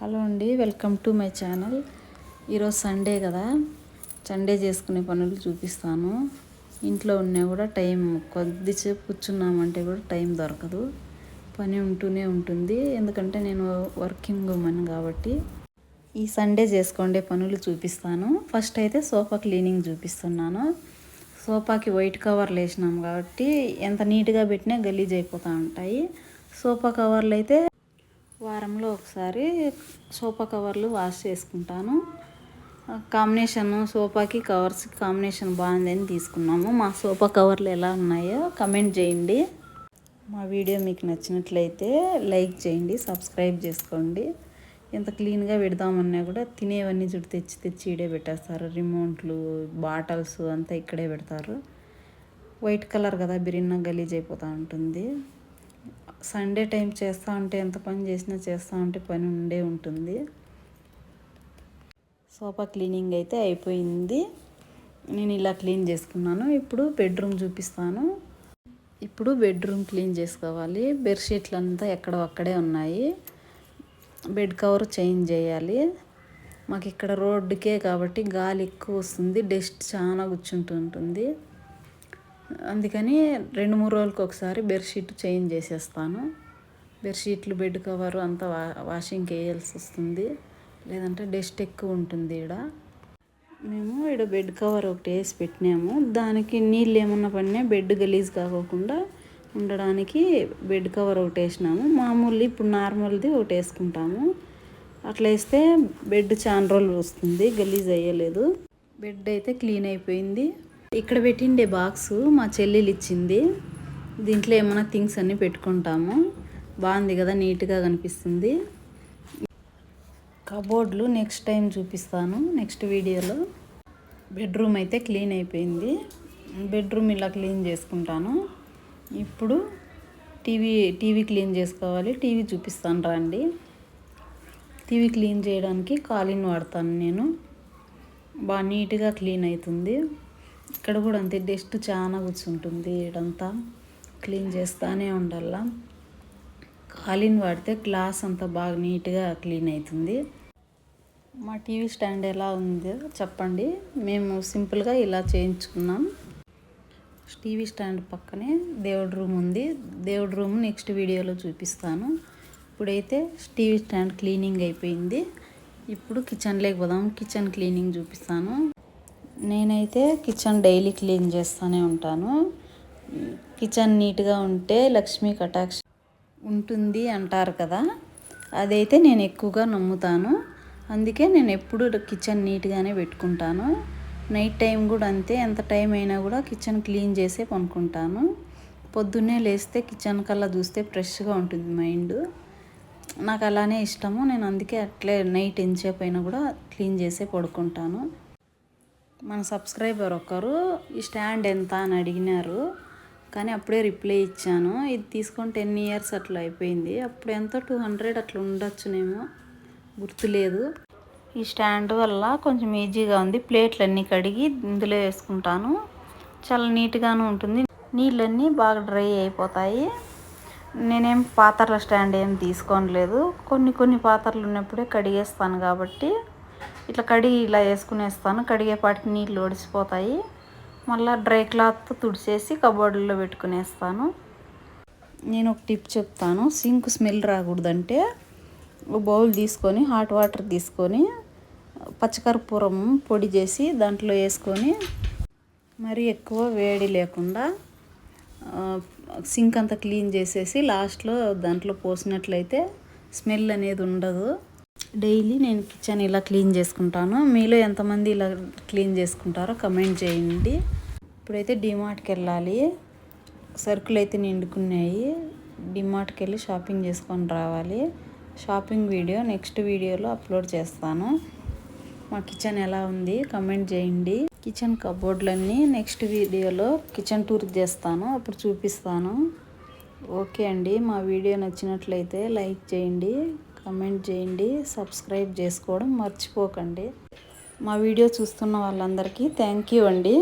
Hello అండి, welcome to my channel. ఈరోజు Sunday కదా, సండే చేసుకునే పనులు చూపిస్తాను. ఇంట్లో ఉన్నా కూడా టైం కొద్దిసేపు కూర్చున్నామంటే కూడా టైం దొరకదు. పని ఉంటూనే ఉంటుంది, ఎందుకంటే నేను వర్కింగ్ ఉమెన్ కాబట్టి. ఈ సండే చేసుకునే పనులు చూపిస్తాను. ఫస్ట్ అయితే సోఫా క్లీనింగ్ చూపిస్తున్నాను. సోఫాకి వైట్ కవర్లు వేసినాం కాబట్టి ఎంత నీట్గా పెట్టినా గలీజ్ అయిపోతూ ఉంటాయి. సోఫా కవర్లు అయితే వారంలో ఒకసారి సోఫా కవర్లు వాష్ చేసుకుంటాను. కాంబినేషన్ సోఫాకి కవర్స్ కాంబినేషన్ బాగుందని తీసుకున్నాము. మా సోఫా కవర్లు ఎలా ఉన్నాయో కమెంట్ చేయండి. మా వీడియో మీకు నచ్చినట్లయితే లైక్ చేయండి, సబ్స్క్రైబ్ చేసుకోండి. ఎంత క్లీన్గా పెడదామన్నా కూడా తినేవన్నీ చుట్టూ తెచ్చి ఇడే పెట్టేస్తారు. రిమోట్లు, బాటిల్స్ అంతా ఇక్కడే పెడతారు. వైట్ కలర్ కదా, బిరిన్న గలీజ్ అయిపోతూ ఉంటుంది. సండే టైం చేస్తూ ఉంటే ఎంత పని చేస్తూ ఉంటే పని ఉండే ఉంటుంది. సోఫా క్లీనింగ్ అయితే అయిపోయింది. నేను ఇలా క్లీన్ చేసుకున్నాను. ఇప్పుడు బెడ్రూమ్ చూపిస్తాను. ఇప్పుడు బెడ్రూమ్ క్లీన్ చేసుకోవాలి. బెడ్షీట్లు అంతా అక్కడే ఉన్నాయి. బెడ్ కవర్ చేంజ్ చేయాలి. మాకు ఇక్కడ రోడ్డుకే కాబట్టి గాలి ఎక్కువ వస్తుంది, డస్ట్ చాలా కూర్చుంటుంటుంది. అందుకని 2-3 రోజులకు ఒకసారి బెడ్షీట్ చేంజ్ చేసేస్తాను. బెడ్షీట్లు, బెడ్ కవరు అంతా వాషింగ్కి వేయాల్సి వస్తుంది, లేదంటే డస్ట్ ఎక్కువ ఉంటుంది. మేము ఇక్కడ బెడ్ కవర్ ఒకటి వేసి పెట్టినాము. దానికి నీళ్ళు ఏమన్నా పడినా బెడ్ గలీజ్ కాకోకుండా ఉండడానికి బెడ్ కవర్ ఒకటి వేసినాము. మామూలు ఇప్పుడు నార్మల్ది ఒకటి వేసుకుంటాము. అట్లా వేస్తే బెడ్ చాలా రోజులు వస్తుంది, గలీజ్ అయ్యలేదు. బెడ్ అయితే క్లీన్ అయిపోయింది. ఇక్కడ పెట్టిండే బాక్సు మా చెల్లెలు ఇచ్చింది. దీంట్లో ఏమైనా థింగ్స్ అన్నీ పెట్టుకుంటాము. బాగుంది కదా, నీట్గా కనిపిస్తుంది. కబోర్డ్లు నెక్స్ట్ టైం చూపిస్తాను, నెక్స్ట్ వీడియోలో. బెడ్రూమ్ అయితే క్లీన్ అయిపోయింది. బెడ్రూమ్ ఇలా క్లీన్ చేసుకుంటాను. ఇప్పుడు టీవీ క్లీన్ చేసుకోవాలి. టీవీ చూపిస్తాను రండి. టీవీ క్లీన్ చేయడానికి కాలిన్ వాడతాను నేను. బాగా నీట్గా క్లీన్ అవుతుంది. ఇక్కడ కూడా అంతే, డస్ట్ చాలా కూర్చుంటుంది. ఇదంతా క్లీన్ చేస్తూనే ఉండాల. కాలిన్ వాడితే గ్లాస్ అంతా బాగా నీట్గా క్లీన్ అవుతుంది. మా టీవీ స్టాండ్ ఎలా ఉందో చెప్పండి. మేము సింపుల్గా ఇలా చేయించుకున్నాం. టీవీ స్టాండ్ పక్కనే దేవుడి రూమ్ ఉంది. దేవుడి రూమ్ నెక్స్ట్ వీడియోలో చూపిస్తాను. ఇప్పుడైతే టీవీ స్టాండ్ క్లీనింగ్ అయిపోయింది. ఇప్పుడు కిచెన్లోకి పోదాం. కిచెన్ క్లీనింగ్ చూపిస్తాను. నేనైతే కిచెన్ డైలీ క్లీన్ చేస్తూనే ఉంటాను. కిచెన్ నీట్గా ఉంటే లక్ష్మీ కటాక్ష ఉంటుంది అంటారు కదా, అదైతే నేను ఎక్కువగా నమ్ముతాను. అందుకే నేను ఎప్పుడు కిచెన్ నీట్గానే పెట్టుకుంటాను. నైట్ టైం కూడా అంతే, ఎంత టైం అయినా కూడా కిచెన్ క్లీన్ చేసే పనుకుంటాను. పొద్దున్నే లేస్తే కిచెన్ కల్లా చూస్తే ఫ్రెష్గా ఉంటుంది మైండ్. నాకు అలానే ఇష్టము. నేను అందుకే అట్లే నైట్ ఎంతసేపు అయినా కూడా క్లీన్ చేసే పడుకుంటాను. మన సబ్స్క్రైబర్ ఒకరు ఈ స్టాండ్ ఎంత అని అడిగినారు, కానీ అప్పుడే రిప్లై ఇచ్చాను. ఇది తీసుకొని 10 years అట్లా అయిపోయింది. అప్పుడు ఎంత 200 అట్లా ఉండొచ్చునేమో, గుర్తులేదు. ఈ స్టాండ్ వల్ల కొంచెం ఈజీగా ఉంది. ప్లేట్లన్నీ కడిగి ఇందులో వేసుకుంటాను. చాలా నీట్గాను ఉంటుంది. నీళ్ళన్నీ బాగా డ్రై అయిపోతాయి. నేనేం పాత్రల స్టాండ్ ఏం తీసుకోలేదు. కొన్ని పాత్రలు ఉన్నప్పుడే కడిగేస్తాను కాబట్టి ఇట్లా కడిగి ఇలా వేసుకునేస్తాను. కడిగేపాటికి నీళ్ళు ఒడిసిపోతాయి. మళ్ళీ డ్రై క్లాత్ తుడిచేసి కబోర్డులో పెట్టుకునేస్తాను. నేను ఒక టిప్ చెప్తాను. సింక్ స్మెల్ రాకూడదంటే ఒక బౌల్ తీసుకొని హాట్ వాటర్ తీసుకొని పచ్చకర్పూరం పొడి చేసి దాంట్లో వేసుకొని మరీ ఎక్కువ వేడి లేకుండా సింక్ అంతా క్లీన్ చేసేసి లాస్ట్లో దాంట్లో పోసినట్లయితే స్మెల్ అనేది ఉండదు. డైలీ నేను కిచెన్ ఇలా క్లీన్ చేసుకుంటాను. మీలో ఎంతమంది ఇలా క్లీన్ చేసుకుంటారో కమెంట్ చేయండి. ఇప్పుడైతే డిమార్ట్కి వెళ్ళాలి. సరుకులు అయితే నిండుకున్నాయి. డిమార్ట్కి వెళ్ళి షాపింగ్ చేసుకొని రావాలి. షాపింగ్ వీడియో నెక్స్ట్ వీడియోలో అప్లోడ్ చేస్తాను. మా కిచెన్ ఎలా ఉంది కమెంట్ చేయండి. కిచెన్ కబోర్డ్లన్నీ నెక్స్ట్ వీడియోలో కిచెన్ టూర్ చేస్తాను, అప్పుడు చూపిస్తాను. ఓకే అండి, మా వీడియో నచ్చినట్లయితే లైక్ చేయండి, కమెంట్ చేయండి, సబ్స్క్రైబ్ చేసుకోవడం మర్చిపోకండి. మా వీడియో చూస్తున్న వాళ్ళందరికీ థ్యాంక్ యూ అండి.